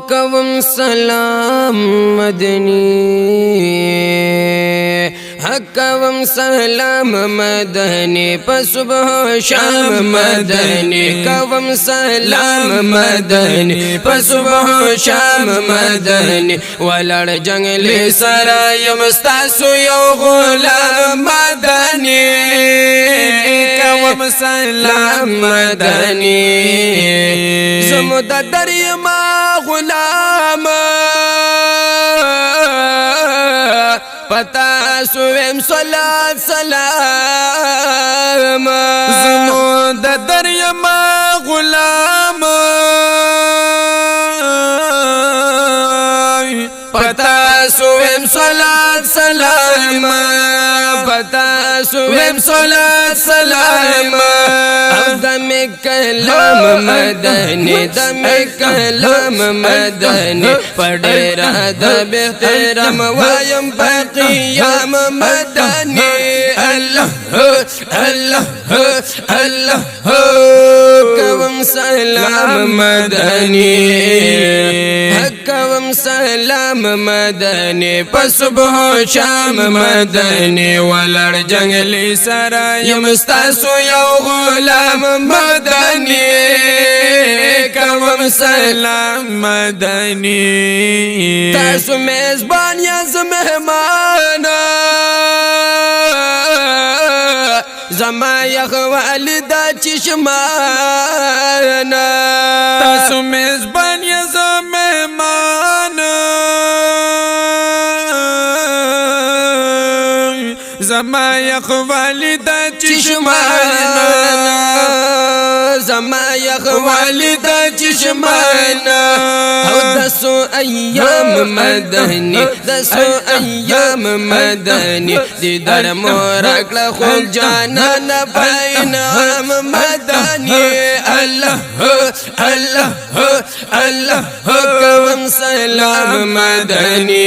کوم سلام مدنی کوم سلام مدنی په صبح و شام مدنی کوم سلام مدنی په صبح و شام مدنی ولړ جنگلی سره یم ستاسو یو غلام مدنی کوم سلام مدنی زمو د دریم غلام پتا سویم صلات سلام زمو د دریم غلام پتا سویم صلات سلام پتا سویم صلات سلام دم کلام مدنی دم کلام مدنی پڑیرا دب احترام وایم بقیام مدنی اللہ اللہ اللہ کوم سلام مدنی کوم سلام مدنی په صبح و شام مدنی ولړ جنگلی سره یم ستاسو یو غلام مدنی کوم سلام مدنی تاسو میزبان یاز مهمان زما یخ والدا چشمان تاسو میزبان یاز مهمان زما یخ والدا چشمان زما یخ والدا چشمان او دسو ایام مدنی دسو ایام مدنی دیدار مورکل خود جانان پاینام مدنی اللہ اللہ اللہ کوم سلام مدنی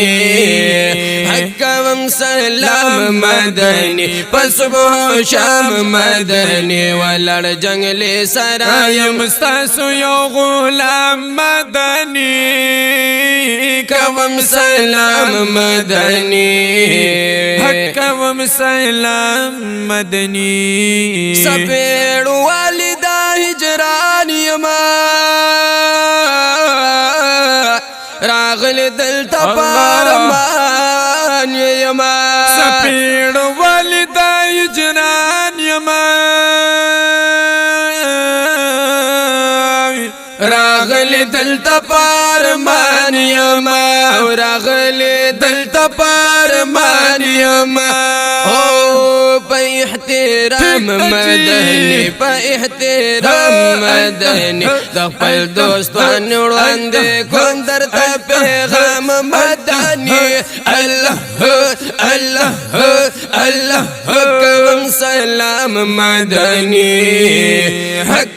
کوم سلام مدنی په صبح و شام مدنی ولړ جنگلی سره یم ستاسو یو غلام مدنی کوم سلام مدنی کوم سلام مدنی سپیړ والدا هجران یما راغل دلتا پارمان یما سپیړ والدا هجران یما راغل دلتا پارمان یما راغل دلتا پارمان یما په احترام مدنی په احترام مدنی د خپل دوستانو وړاندې کوم درته پیغام مدنی الله الله الله کوم سلام مدنی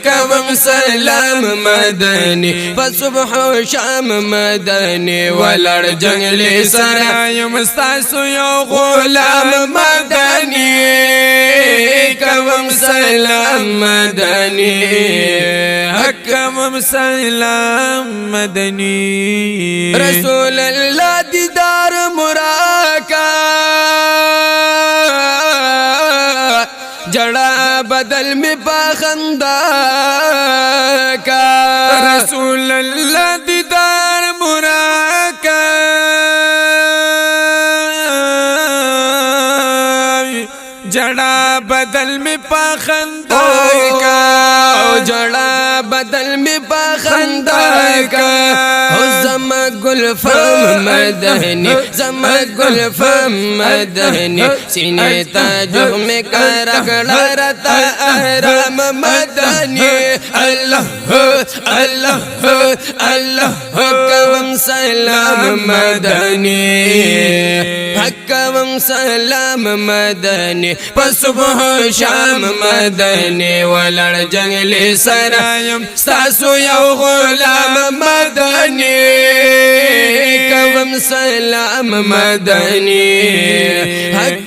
کوم سلام مدنی په صبح و شام مدنی ولړ جنگلی سره یم ستاسو یو غلام مدنی کوم سلام مدنی کوم سلام مدنی رسول الله دیدار مراکا جڑا بدل میں پاخندہ کا رسول اللہ دیدار مراکا جڑا بدل میں پاخندہ کا جڑا بدل میں پاخندہ کا زما گلفام مدنی زما گلفام مدنی سینے تاجو میں کرکڑا رتا احرام مدنی اللہ اللہ اللہ کوم سلام مدنی کوم سلام مدنی په صبح و شام مدنی ولړ جنگلی سره یم ستاسو یو غلام مدنی کوم سلام مدنی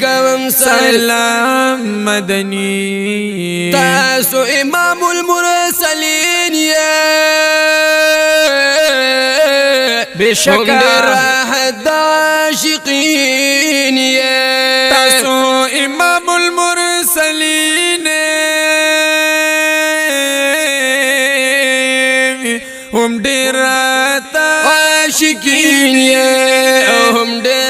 کوم سلام مدنی تاسو امام المرسلین بشکا راحت عاشقین یہ تاسو امام المرسلین هم ډیر عاشقین یہ هم ډیر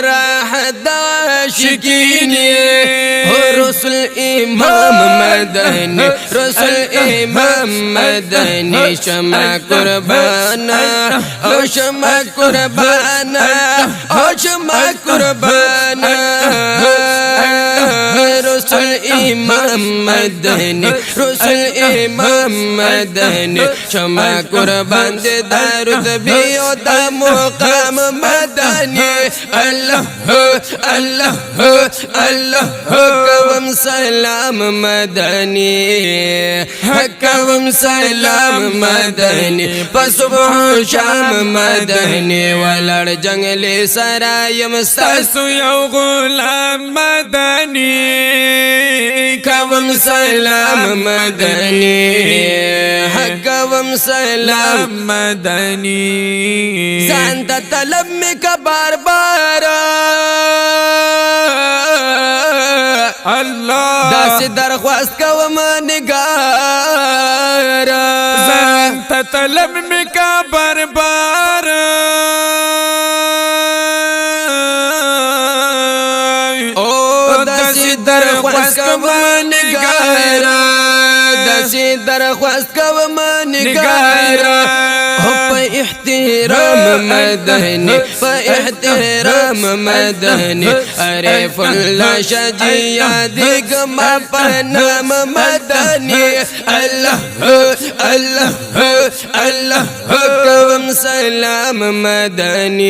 عاشقین یہ رسول امام مدنی رسول امام مدنی شمع قربانا او شمع قربانا او شمع قربانا رسول امام مدنی رسول امام مدنی شمع قربان دے دارد بھی او دا مقام مدنی اللہ اللہ اللہ کوم سلام مدنی کوم سلام مدنی پصبح شام مدنی ولړ جنگلی سرایم ستاسو یو غلام مدنی کوم سلام مدنی کوم سلام مدنی ځان ته طلب می کا بار بار الله داسې درخواست کوم نگار ځان ته طلب می کا بار بار او داسې درخواست کوم نگار داسې درخواست کوم نگار احترام مدنی احترام مدنی عارف اللہ شجیع دیگم پنام مدنی اللہ اللہ اللہ کوم سلام مدنی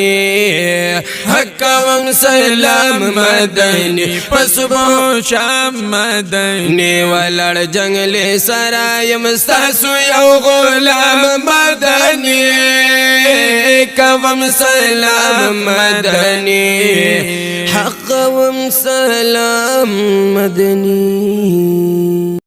کوم سلام مدنی پصبح شام مدنی ولړ جنگلی سرایم ستاسو یو غلام مدنی کوم سلام مدنی حق کوم سلام مدنی